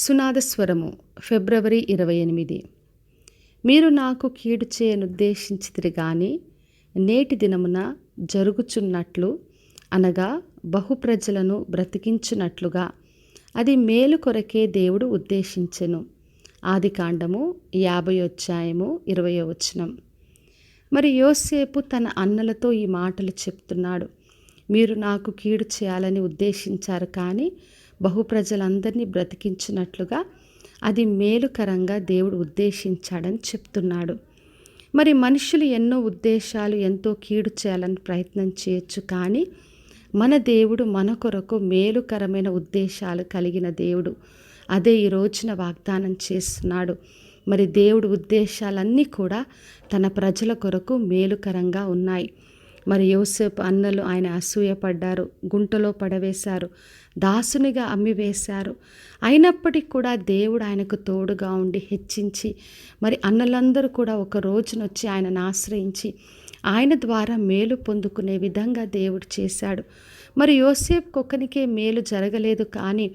సునాదస్వరము ఫిబ్రవరి 28. మీరు నాకు కీడు చేయనుద్దేశించితిరి గాని నేటి దినమున జరుగుచున్నట్లు అనగా బహుప్రజలను బ్రతికించున్నట్లుగా అది మేలు కొరకే దేవుడు ఉద్దేశించెను. ఆదికాండము 50 మరి యోసేపు తన అన్నలతో ఈ మాటలు చెప్తున్నాడు. మీరు నాకు కీడు చేయాలని ఉద్దేశించారు, కానీ బహుప్రజలందరినీ బ్రతికించినట్లుగా అది మేలుకరంగా దేవుడు ఉద్దేశించాడని చెప్తున్నాడు. మరి మనుషులు ఎన్నో ఉద్దేశాలు, ఎంతో కీడు చేయాలని ప్రయత్నం చేయొచ్చు, కానీ మన దేవుడు మన కొరకు మేలుకరమైన ఉద్దేశాలు కలిగిన దేవుడు. అదే ఈ రోజున వాగ్దానం చేస్తున్నాడు. మరి దేవుడు ఉద్దేశాలన్నీ కూడా తన ప్రజల కొరకు మేలుకరంగా ఉన్నాయి. మరి యోసేపు అన్నలు ఆయన అసూయపడ్డారు, గుంటలో పడవేశారు, దాసునిగా అమ్మివేశారు. అయినప్పటికీ కూడా దేవుడు ఆయనకు తోడుగా ఉండి హెచ్చించి, మరి అన్నలందరూ కూడా ఒక రోజునొచ్చి ఆయనను ఆశ్రయించి ఆయన ద్వారా మేలు పొందుకునే విధంగా దేవుడు చేశాడు. మరి యోసేపుకు ఒక్కనికే మేలు జరగలేదు, కానీ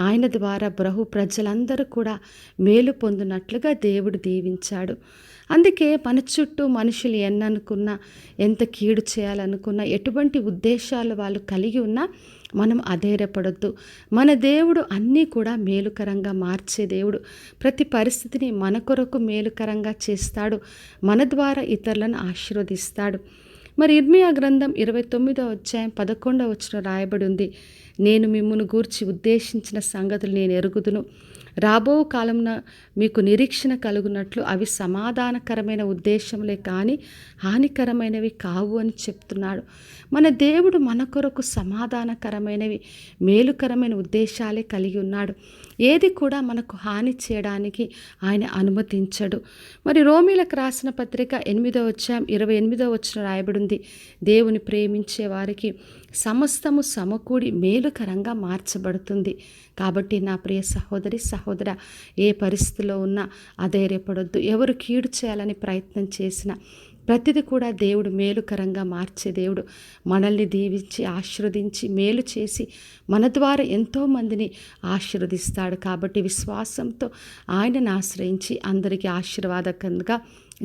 ఆయన ద్వారా ప్రజలందరూ కూడా మేలు పొందినట్లుగా దేవుడు దీవించాడు. అందుకే మన చుట్టూ మనుషులు ఎన్ననుకున్నా, ఎంత కీడు చేయాలనుకున్నా, ఎటువంటి ఉద్దేశాలు వాళ్ళు కలిగి ఉన్నా మనం అధైర్యపడొద్దు. మన దేవుడు అన్నీ కూడా మేలుకరంగా మార్చే దేవుడు. ప్రతి పరిస్థితిని మన కొరకు మేలుకరంగా చేస్తాడు. మన ద్వారా ఇతరులను ఆశీర్వదిస్తాడు. మరి ఇర్మియా గ్రంథం 29 రాయబడి ఉంది, నేను మిమ్మును గూర్చి ఉద్దేశించిన సంగతులు నేను ఎరుగుదును, రాబో కాలంన మీకు నిరీక్షణ కలుగునట్లు అవి సమాధానకరమైన ఉద్దేశములే కానీ హానికరమైనవి కావు అని చెప్తున్నాడు. మన దేవుడు మన కొరకు సమాధానకరమైనవి, మేలుకరమైన ఉద్దేశాలే కలిగి ఉన్నాడు. ఏది కూడా మనకు హాని చేయడానికి ఆయన అనుమతించడు. మరి రోమీలకు రాసిన పత్రిక 8:28 రాయబడి ఉంది, దేవుని ప్రేమించే వారికి సమస్తము సమకూడి మేలుకరంగా మార్చబడుతుంది. కాబట్టి నా ప్రియ సహోదరి సహోదర, ఏ పరిస్థితిలో ఉన్నా అధైర్యపడొద్దు. ఎవరు కీడు చేయాలని ప్రయత్నం చేసినా ప్రతిది కూడా దేవుడు మేలుకరంగా మార్చే దేవుడు. మనల్ని దీవించి ఆశీర్వదించి మేలు చేసి మన ద్వారా ఎంతోమందిని ఆశీర్వదిస్తాడు. కాబట్టి విశ్వాసంతో ఆయనను ఆశ్రయించి అందరికీ ఆశీర్వాదకంగా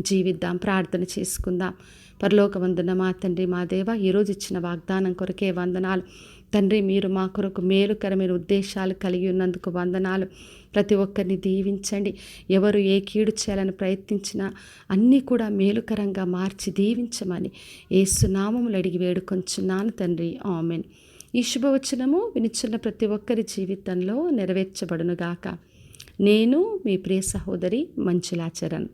జీవిద్దాం. ప్రార్థన చేసుకుందాం. పరలోకమందున్న మా తండ్రి, మా దేవ, ఈరోజు ఇచ్చిన వాగ్దానం కొరకే వందనాలు తండ్రి. మీరు మా కొరకు మేలుకరమైన ఉద్దేశాలు కలిగి ఉన్నందుకు వందనాలు. ప్రతి ఒక్కరిని దీవించండి. ఎవరు ఏ కీడు చేయాలని ప్రయత్నించినా అన్నీ కూడా మేలుకరంగా మార్చి దీవించమని యేసు నామములో అడిగి వేడుకొంచున్నాను తండ్రి, ఆమెన్. ఈ శుభవచనము వినిచున్న ప్రతి ఒక్కరి జీవితంలో నెరవేర్చబడునుగాక. నేను మీ ప్రియ సహోదరి మంజులా చరణ్.